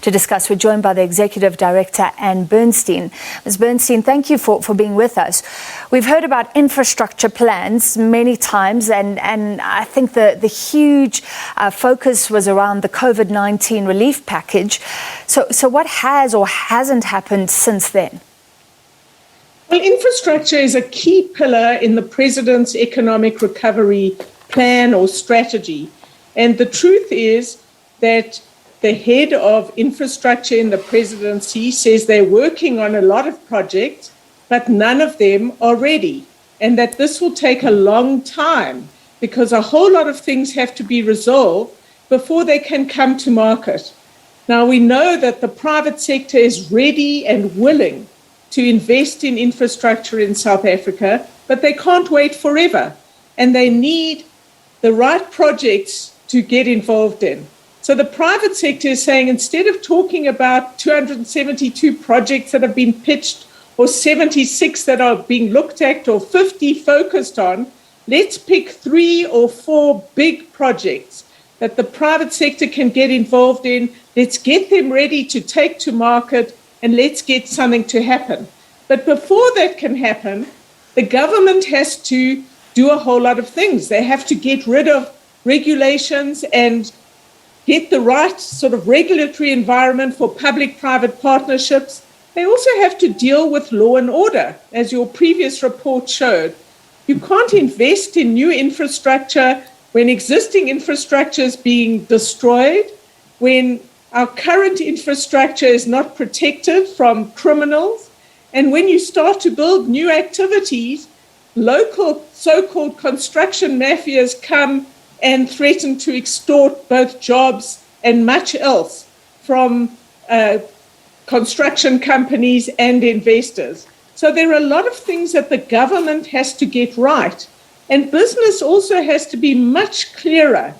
To discuss, we're joined by the Executive Director, Anne Bernstein. Ms. Bernstein, thank you for being with us. We've heard about infrastructure plans many times, and I think the huge focus was around the COVID-19 relief package. So what has or hasn't happened since then? Well, infrastructure is a key pillar in the President's economic recovery plan or strategy. And the truth is that the head of infrastructure in the presidency says they're working on a lot of projects, but none of them are ready. And that this will take a long time because a whole lot of things have to be resolved before they can come to market. Now, we know that the private sector is ready and willing to invest in infrastructure in South Africa, but they can't wait forever. And they need the right projects to get involved in. So the private sector is saying, instead of talking about 272 projects that have been pitched or 76 that are being looked at or 50 focused on, let's pick 3 or 4 big projects that the private sector can get involved in. Let's get them ready to take to market and let's get something to happen. But before that can happen, the government has to do a whole lot of things. They have to get rid of regulations and get the right sort of regulatory environment for public-private partnerships. They also have to deal with law and order, as your previous report showed. You can't invest in new infrastructure when existing infrastructure is being destroyed, when our current infrastructure is not protected from criminals, and when you start to build new activities, local so-called construction mafias come and threaten to extort both jobs and much else from construction companies and investors. So there are a lot of things that the government has to get right. And business also has to be much clearer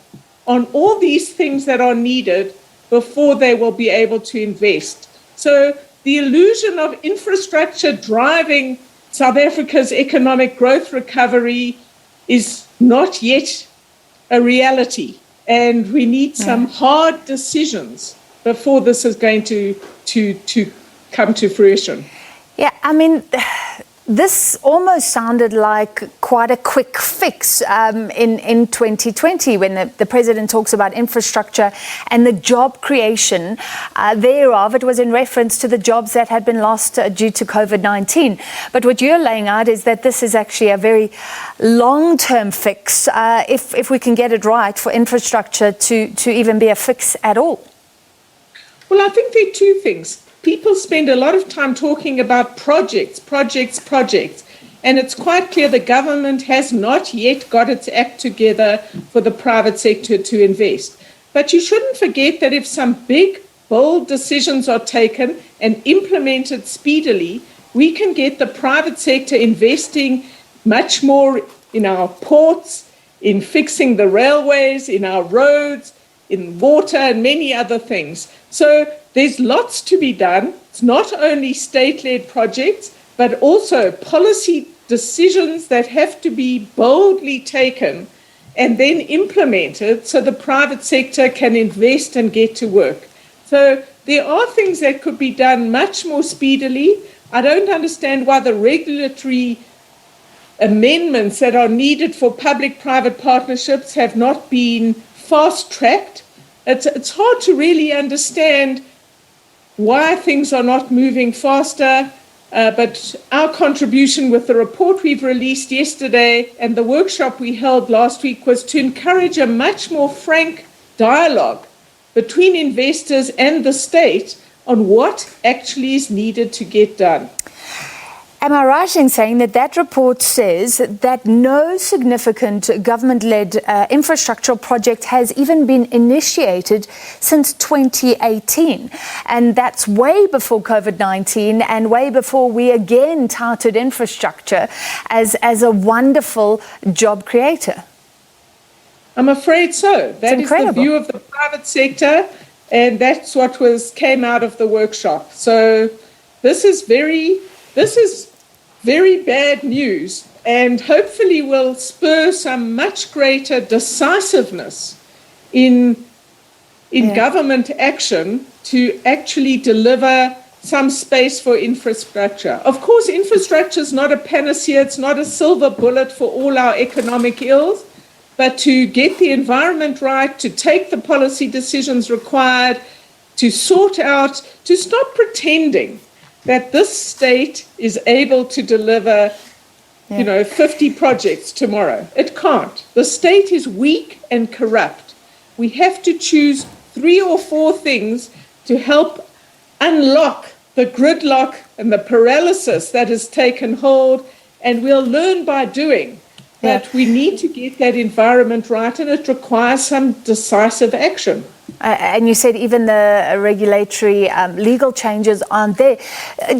on all these things that are needed before they will be able to invest. So the illusion of infrastructure driving South Africa's economic growth recovery is not yet a reality, and we need some hard decisions before this is going to come to fruition. Yeah, I mean, this almost sounded like quite a quick fix in 2020 when the president talks about infrastructure and the job creation thereof. It was in reference to the jobs that had been lost due to COVID-19. But what you're laying out is that this is actually a very long-term fix if we can get it right for infrastructure to even be a fix at all. Well, I think there are two things. People spend a lot of time talking about projects, and it's quite clear the government has not yet got its act together for the private sector to invest. But you shouldn't forget that if some big, bold decisions are taken and implemented speedily, we can get the private sector investing much more in our ports, in fixing the railways, in our roads, in water, and many other things. So there's lots to be done. It's not only state-led projects, but also policy decisions that have to be boldly taken and then implemented so the private sector can invest and get to work. So there are things that could be done much more speedily. I don't understand why the regulatory amendments that are needed for public-private partnerships have not been fast-tracked. It's hard to really understand why things are not moving faster, but our contribution with the report we've released yesterday and the workshop we held last week was to encourage a much more frank dialogue between investors and the state on what actually is needed to get done. Am I right in saying that report says that no significant government-led infrastructural project has even been initiated since 2018? And that's way before COVID-19 and way before we again touted infrastructure as a wonderful job creator. I'm afraid so. That is the view of the private sector, and that's what came out of the workshop. So this is very bad news, and hopefully will spur some much greater decisiveness in in government action to actually deliver some space for infrastructure. Of course, infrastructure is not a panacea, it's not a silver bullet for all our economic ills, but to get the environment right, to take the policy decisions required, to sort out, to stop pretending that this state is able to deliver 50 projects tomorrow. It can't. The state is weak and corrupt. We have to choose 3 or 4 things to help unlock the gridlock and the paralysis that has taken hold, and we'll learn by doing. But we need to get that environment right, and it requires some decisive action. And you said even the regulatory legal changes aren't there.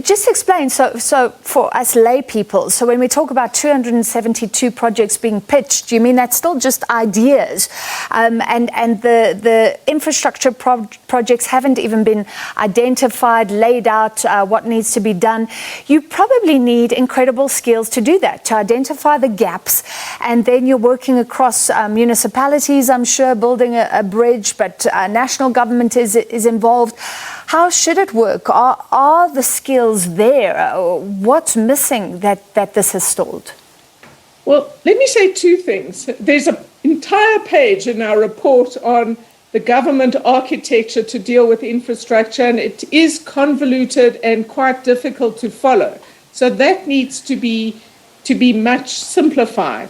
Just explain, so for us lay people, so when we talk about 272 projects being pitched, you mean that's still just ideas? And the infrastructure projects haven't even been identified, laid out, what needs to be done. You probably need incredible skills to do that, to identify the gaps, and then you're working across municipalities, I'm sure, building a bridge, but national government is involved. How should it work? Are the skills there? What's missing that this has stalled? Well, let me say 2 things. There's an entire page in our report on the government architecture to deal with infrastructure, and it is convoluted and quite difficult to follow. So that needs to be much simplified.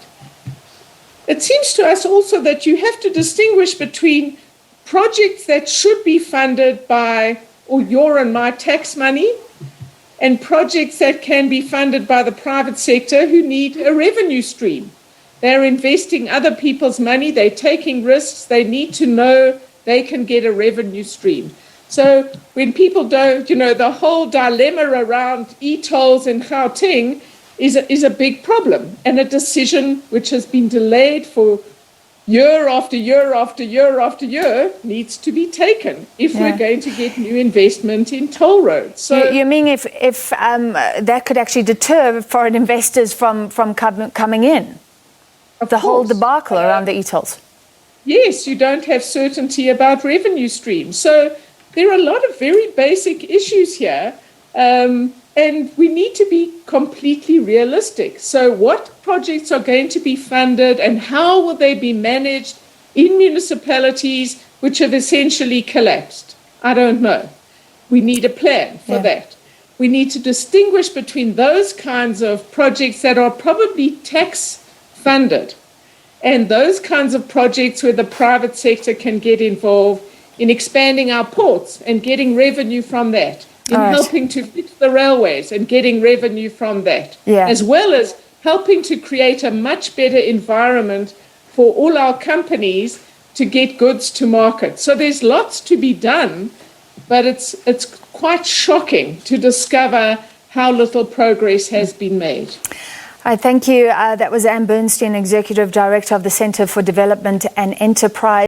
It seems to us also that you have to distinguish between projects that should be funded by your and my tax money and projects that can be funded by the private sector who need a revenue stream. They're investing other people's money, they're taking risks, they need to know they can get a revenue stream. So when people don't, the whole dilemma around e-tolls in Gauteng is a big problem, and a decision which has been delayed for year after year after year after year needs to be taken if we're going to get new investment in toll roads. So you mean if that could actually deter foreign investors from coming in? The whole debacle around the e-tolls. Yes, you don't have certainty about revenue streams. So there are a lot of very basic issues here. And we need to be completely realistic. So what projects are going to be funded and how will they be managed in municipalities which have essentially collapsed? I don't know. We need a plan for that. We need to distinguish between those kinds of projects that are probably tax funded and those kinds of projects where the private sector can get involved in expanding our ports and getting revenue from that. In helping to fix the railways and getting revenue from that, as well as helping to create a much better environment for all our companies to get goods to market. So there's lots to be done, but it's quite shocking to discover how little progress has been made. Thank you. That was Bernstein, Executive Director of the Centre for Development and Enterprise.